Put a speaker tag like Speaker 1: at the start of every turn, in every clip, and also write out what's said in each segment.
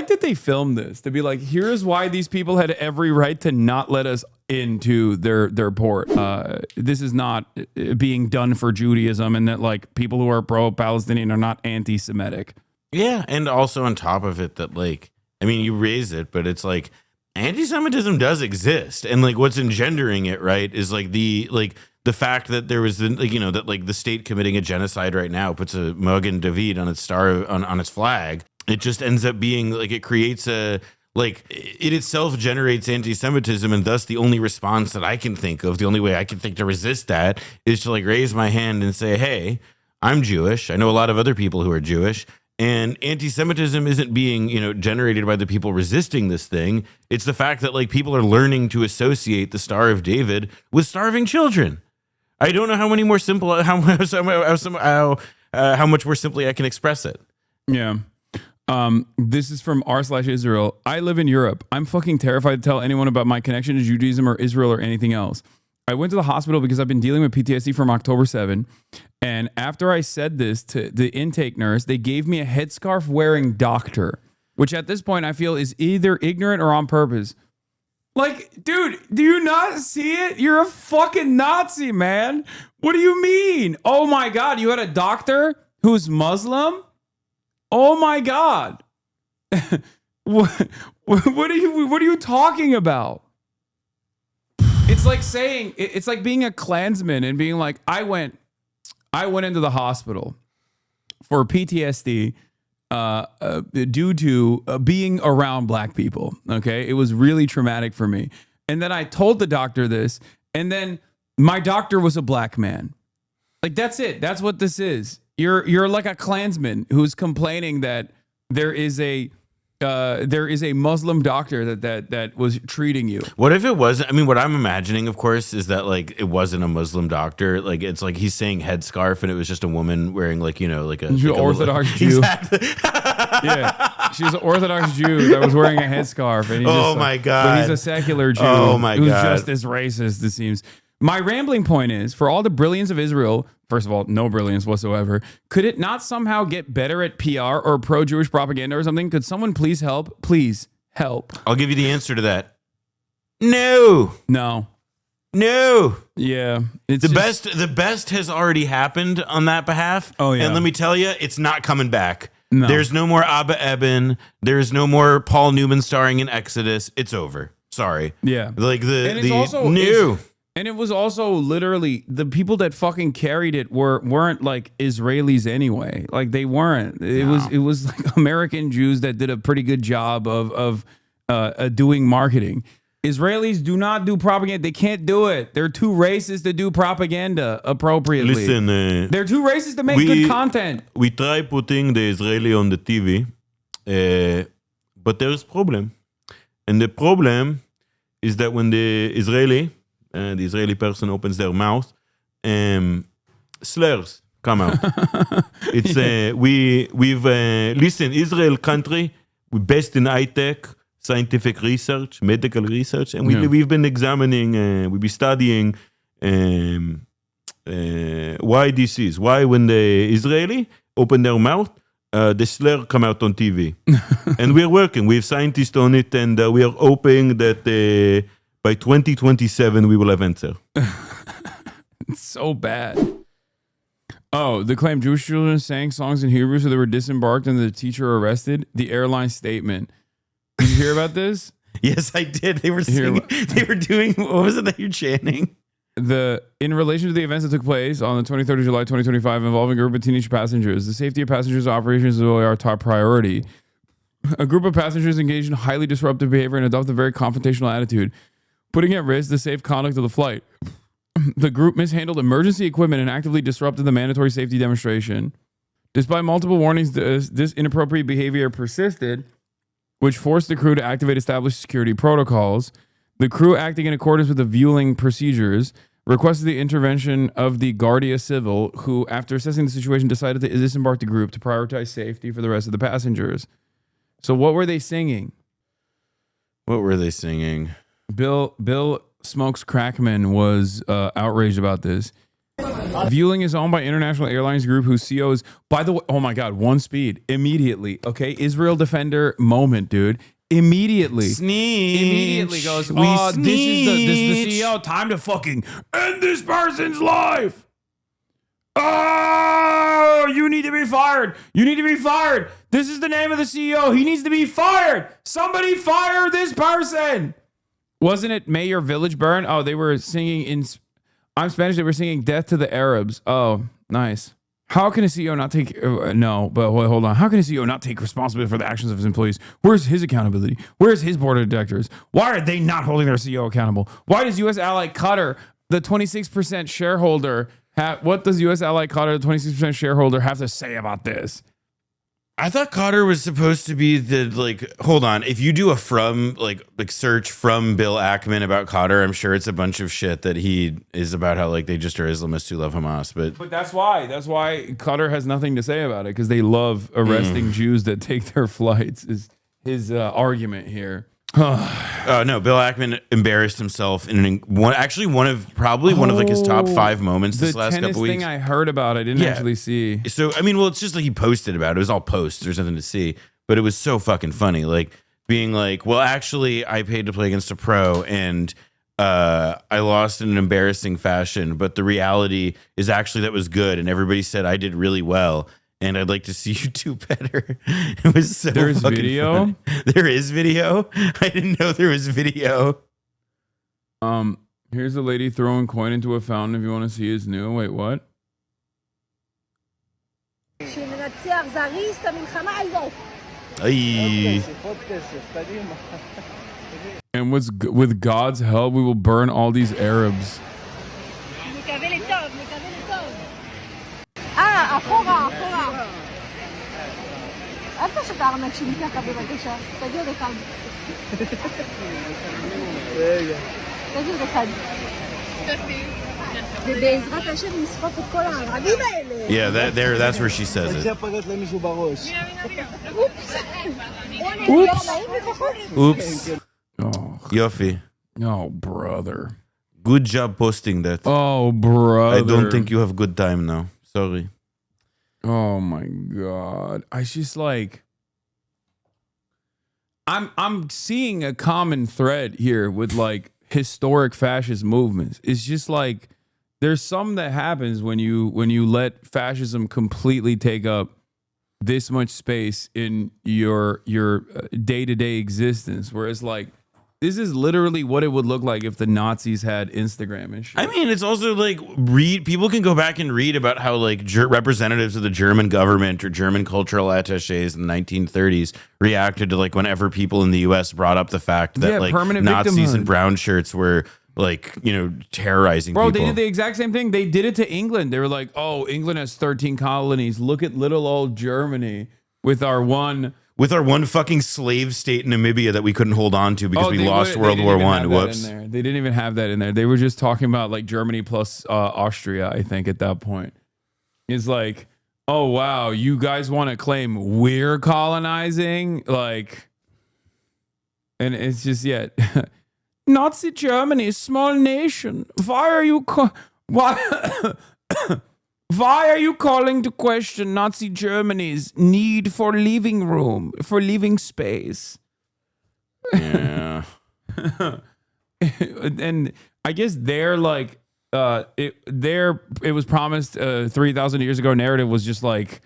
Speaker 1: like that they filmed this to be like, here's why these people had every right to not let us into their port. This is not being done for Judaism, and that like people who are pro-Palestinian are not anti-Semitic.
Speaker 2: Yeah, and also on top of it that like, I mean, you raise it, but it's like anti-Semitism does exist, and like what's engendering it, right, is like the fact that there was the state committing a genocide right now puts a Magen David on its on its flag. It just ends up being like it creates it itself generates anti-Semitism, and thus the only response that I can think of, the only way I can think to resist that is to like raise my hand and say, hey, I'm Jewish. I know a lot of other people who are Jewish. And anti-Semitism isn't being, generated by the people resisting this thing. It's the fact that like people are learning to associate the Star of David with starving children. I don't know how much more simply I can express it.
Speaker 1: Yeah. This is from r/Israel. I live in Europe. I'm fucking terrified to tell anyone about my connection to Judaism or Israel or anything else. I went to the hospital because I've been dealing with PTSD from October 7. And after I said this to the intake nurse, they gave me a headscarf wearing doctor, which at this point I feel is either ignorant or on purpose. Like, dude, do you not see it? You're a fucking Nazi, man. What do you mean? Oh my God, you had a doctor who's Muslim? Oh my God. What are you talking about? It's like saying, it's like being a Klansman and being like, I went into the hospital for PTSD due to being around black people. Okay. It was really traumatic for me. And then I told the doctor this, and then my doctor was a black man. Like, that's it. That's what this is. You're like a Klansman who's complaining that there is a Muslim doctor that was treating you.
Speaker 2: What if it wasn't? I mean, what I'm imagining, of course, is that like it wasn't a Muslim doctor. Like it's like he's saying headscarf, and it was just a woman wearing like like a
Speaker 1: Orthodox Jew.
Speaker 2: Exactly.
Speaker 1: Yeah, she was an Orthodox Jew that was wearing a headscarf. And
Speaker 2: my God!
Speaker 1: But he's a secular Jew.
Speaker 2: Oh my God!
Speaker 1: Who's just as racist, it seems. My rambling point is, for all the brilliance of Israel, first of all, no brilliance whatsoever, could it not somehow get better at PR or pro-Jewish propaganda or something? Could someone please help? Please help.
Speaker 2: I'll give you the answer to that. No.
Speaker 1: Yeah.
Speaker 2: The best has already happened on that behalf.
Speaker 1: Oh, yeah.
Speaker 2: And let me tell you, it's not coming back.
Speaker 1: No.
Speaker 2: There's no more Abba Eban. There's no more Paul Newman starring in Exodus. It's over. Sorry.
Speaker 1: Yeah.
Speaker 2: Like
Speaker 1: And it was also literally the people that fucking carried it weren't like Israelis anyway. Like they weren't. It was like American Jews that did a pretty good job of doing marketing. Israelis do not do propaganda. They can't do it. They're too racist to do propaganda appropriately.
Speaker 2: Listen,
Speaker 1: they're too racist to make good content.
Speaker 2: We try putting the Israeli on the TV, but there's problem. And the problem is that when the Israeli person opens their mouth, slurs come out. It's listen, Israel country, we're best in high-tech, scientific research, medical research, and we've been examining, we've been studying why this is. Why when the Israeli open their mouth, the slur come out on TV. And we're working. We have scientists on it, and we are hoping that by 2027, we will have answer.
Speaker 1: It's so bad. Oh, the claim Jewish children sang songs in Hebrew so they were disembarked and the teacher arrested. The Airline Statement. Did you hear about this?
Speaker 2: Yes, I did. They were singing. They were doing. What was it that you're chanting?
Speaker 1: In relation to the events that took place on the 23rd of July, 2025, involving a group of teenage passengers, the safety of passengers' operations is really our top priority. A group of passengers engaged in highly disruptive behavior and adopted a very confrontational attitude, putting at risk the safe conduct of the flight. The group mishandled emergency equipment and actively disrupted the mandatory safety demonstration. Despite multiple warnings, this inappropriate behavior persisted, which forced the crew to activate established security protocols. The crew, acting in accordance with the viewing procedures, requested the intervention of the Guardia Civil, who, after assessing the situation, decided to disembark the group to prioritize safety for the rest of the passengers. So what were they singing? Bill Smokes Crackman was outraged about this. Vueling is owned by International Airlines Group, whose CEO is, by the way, oh my God, one speed. Immediately. Okay. Israel defender moment, dude. Immediately.
Speaker 2: Sneak.
Speaker 1: Immediately goes, oh, this is the CEO. Time to fucking end this person's life. Oh, you need to be fired. You need to be fired. This is the name of the CEO. He needs to be fired. Somebody fire this person. Wasn't it May Your Village Burn? Oh, they were singing in... I'm Spanish. They were singing "Death to the Arabs." Oh, nice. How can a CEO not take? No, but wait, hold on. How can a CEO not take responsibility for the actions of his employees? Where's his accountability? Where's his board of directors? Why are they not holding their CEO accountable? Why does U.S. ally Qatar, the 26% shareholder, what does U.S. ally Qatar, the 26% shareholder, have to say about this?
Speaker 2: I thought Cotter was supposed to be the, like, hold on. If you do a search from Bill Ackman about Cotter, I'm sure it's a bunch of shit that he is about how, like, they just are Islamists who love Hamas. But
Speaker 1: that's why Qatar has nothing to say about it, because they love arresting Jews that take their flights, is his argument here.
Speaker 2: Oh no, Bill Ackman embarrassed himself in one of like his top 5 moments this last couple weeks.
Speaker 1: The thing I heard about, I didn't actually see.
Speaker 2: So I mean, well, it's just like he posted about it. It was all posts. There's nothing to see, but it was so fucking funny. Like being like, well, actually, I paid to play against a pro and I lost in an embarrassing fashion, but the reality is actually that was good, and everybody said I did really well. And I'd like to see you do better. It was so
Speaker 1: There's
Speaker 2: fucking
Speaker 1: video?
Speaker 2: funny. There is video? I didn't know there was video.
Speaker 1: Here's a lady throwing coin into a fountain if you want to see his new. Wait, what?
Speaker 2: Ay.
Speaker 1: And with God's help, we will burn all these Arabs.
Speaker 3: אחורה. אל תעשו את הארנק שלי ככה בבקשה. תגיד עוד אחד. תגיד אחד. ובעזרת השם נסחוף את כל הערבים האלה.
Speaker 2: Yeah, that's where she says it. Oops.
Speaker 1: Oh,
Speaker 2: Yofi.
Speaker 1: Oh, brother.
Speaker 2: Good job posting that.
Speaker 1: Oh, brother.
Speaker 2: I don't think you have good time now. Sorry.
Speaker 1: Oh my God. I just like I'm seeing a common thread here with like historic fascist movements. It's just like there's some that happens when you let fascism completely take up this much space in your day-to-day existence, where it's like this is literally what it would look like if the Nazis had Instagram and shit.
Speaker 2: I mean, it's also like people can go back and read about how like representatives of the German government or German cultural attaches in the 1930s reacted to like whenever people in the US brought up the fact that like Nazis in brown shirts were like, you know, terrorizing people.
Speaker 1: Bro, they did the exact same thing. They did it to England. They were like, oh, England has 13 colonies. Look at little old Germany with our one
Speaker 2: fucking slave state in Namibia that we couldn't hold on to because we lost World War I. Whoops.
Speaker 1: They didn't even have that in there. They were just talking about like Germany plus Austria, I think, at that point. It's like, oh, wow, you guys want to claim we're colonizing? Like, and it's just, yeah. Nazi Germany, small nation. Why are you Why are you calling to question Nazi Germany's need for living room, for living space?
Speaker 2: Yeah.
Speaker 1: And I guess they're like, it was promised 3,000 years ago narrative was just like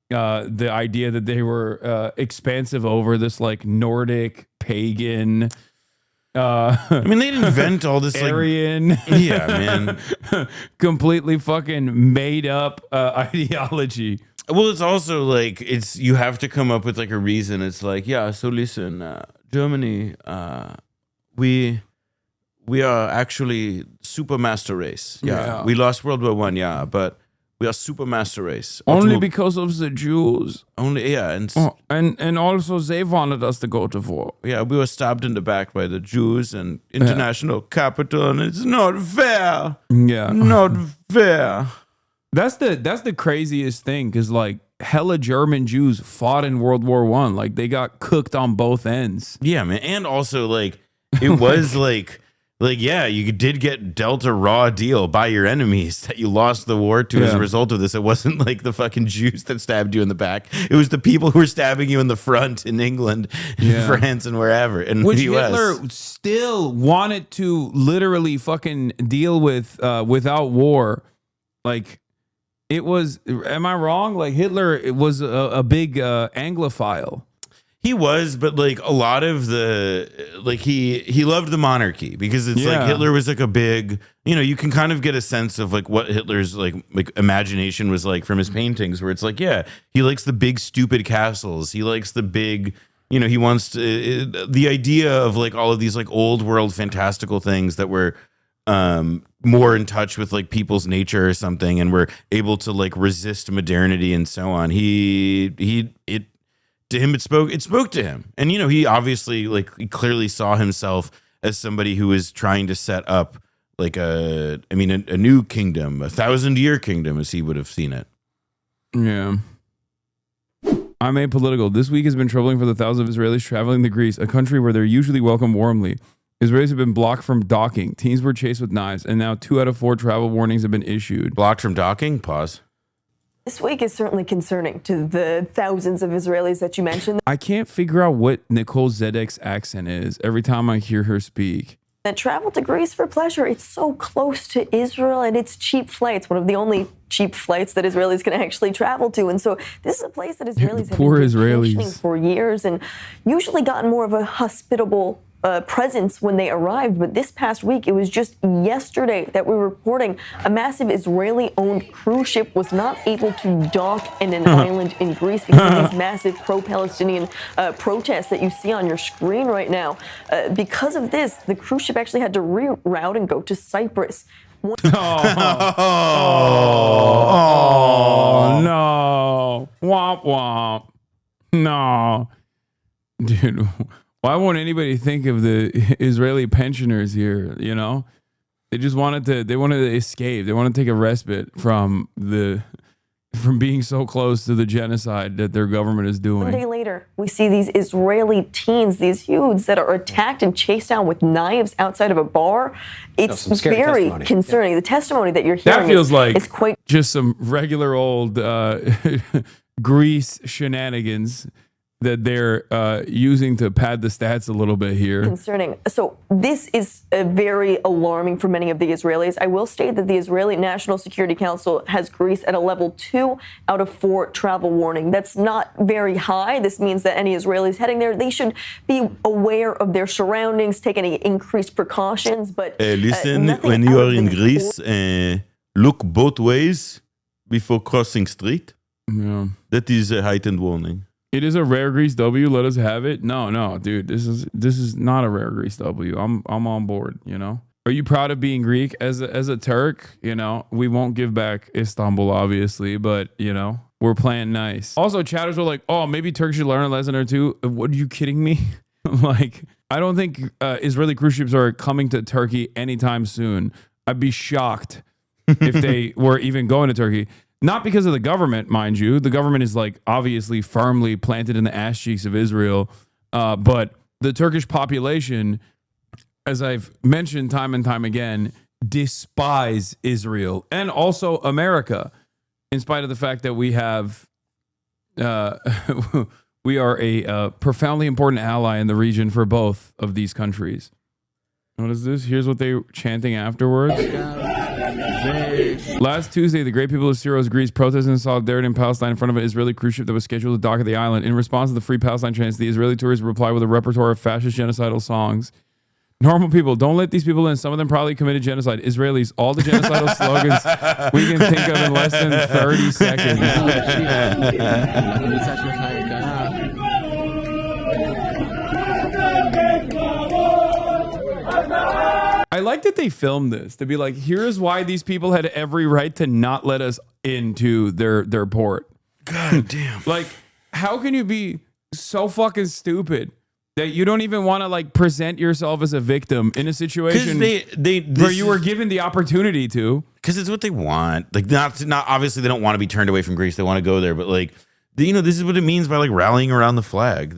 Speaker 1: the idea that they were expansive over this like Nordic pagan.
Speaker 2: I mean, they didn't invent all this
Speaker 1: Aryan,
Speaker 2: like, yeah, man,
Speaker 1: completely fucking made up ideology.
Speaker 2: Well, it's also like you have to come up with like a reason. It's like, yeah, so listen, Germany, we are actually super master race. Yeah, we lost World War I. Yeah, but we are super master race.
Speaker 1: Only because of the Jews.
Speaker 2: Only, yeah.
Speaker 1: And also they wanted us to go to war.
Speaker 2: Yeah, we were stabbed in the back by the Jews and international capital, and it's not fair.
Speaker 1: Yeah.
Speaker 2: Not fair.
Speaker 1: That's the craziest thing, because like hella German Jews fought in World War I. Like they got cooked on both ends.
Speaker 2: Yeah, man. And also like it was like Like, yeah, you did get dealt a raw deal by your enemies that you lost the war to as a result of this. It wasn't like the fucking Jews that stabbed you in the back. It was the people who were stabbing you in the front in England, in France, and wherever in
Speaker 1: Which
Speaker 2: the US.
Speaker 1: Hitler still wanted to literally fucking deal with without war. Like, it was, am I wrong? Like, Hitler was a big Anglophile.
Speaker 2: He was, but like a lot of the like he loved the monarchy because it's like Hitler was like a big, you can kind of get a sense of like what Hitler's like imagination was like from his paintings, where it's like, yeah, he likes the big stupid castles. He likes the big, he wants to the idea of like all of these like old world fantastical things that were more in touch with like people's nature or something, and were able to like resist modernity and so on. To him, it spoke to him. And, he obviously he clearly saw himself as somebody who was trying to set up like a new kingdom, 1,000-year kingdom, as he would have seen it.
Speaker 1: Yeah. I'm apolitical. This week has been troubling for the thousands of Israelis traveling to Greece, a country where they're usually welcomed warmly. Israelis have been blocked from docking. Teens were chased with knives, and now 2 out of 4 travel warnings have been issued.
Speaker 2: Blocked from docking? Pause.
Speaker 4: This week is certainly concerning to the thousands of Israelis that you mentioned.
Speaker 1: I can't figure out what Nicole Zedek's accent is every time I hear her speak.
Speaker 4: That travel to Greece for pleasure. It's so close to Israel, and it's cheap flights. One of the only cheap flights that Israelis can actually travel to. And so this is a place that Israelis have been vacationing for years and usually gotten more of a hospitable presence when they arrived. But this past week, it was just yesterday that we were reporting a massive Israeli-owned cruise ship was not able to dock in an island in Greece because of these massive pro-Palestinian protests that you see on your screen right now. Because of this, the cruise ship actually had to reroute and go to Cyprus.
Speaker 1: Oh, no. Womp womp. No. Dude, why won't anybody think of the Israeli pensioners here, They just wanted to escape. They want to take a respite from being so close to the genocide that their government is doing.
Speaker 4: 1 day later, we see these Israeli teens, these youths that are attacked and chased down with knives outside of a bar. It's very concerning. Yeah. The testimony that you're hearing is quite
Speaker 1: just some regular old Greece shenanigans that they're using to pad the stats a little bit here.
Speaker 4: Concerning. So this is very alarming for many of the Israelis. I will state that the Israeli National Security Council has Greece at a level 2 out of 4 travel warning. That's not very high. This means that any Israelis heading there, they should be aware of their surroundings, take any increased precautions. But
Speaker 2: listen, when you are in Greece, look both ways before crossing street.
Speaker 1: Yeah.
Speaker 2: That is a heightened warning.
Speaker 1: It is a rare Grease W. Let us have it. No, dude. This is not a rare Grease W. I'm on board. Are you proud of being Greek as a Turk? We won't give back Istanbul, obviously, but we're playing nice. Also, chatters were like, "Oh, maybe Turks should learn a lesson or two." What are you kidding me? I don't think Israeli cruise ships are coming to Turkey anytime soon. I'd be shocked if they were even going to Turkey. Not because of the government, mind you. The government is obviously firmly planted in the ass cheeks of Israel. But the Turkish population, as I've mentioned time and time again, despise Israel and also America, in spite of the fact that we have, we are a profoundly important ally in the region for both of these countries. What is this? Here's what they were chanting afterwards. Last Tuesday, the great people of Syros, Greece, protested in solidarity in Palestine in front of an Israeli cruise ship that was scheduled to dock at the island. In response to the Free Palestine chants, the Israeli tourists replied with a repertoire of fascist genocidal songs. Normal people, don't let these people in. Some of them probably committed genocide. Israelis, all the genocidal slogans we can think of in less than 30 seconds. I like that they filmed this to be like, here's why these people had every right to not let us into their port.
Speaker 2: God damn.
Speaker 1: How can you be so fucking stupid that you don't even want to present yourself as a victim in a situation where you were given the opportunity to?
Speaker 2: Because it's what they want. Not obviously they don't want to be turned away from Greece. They want to go there, but this is what it means by rallying around the flag.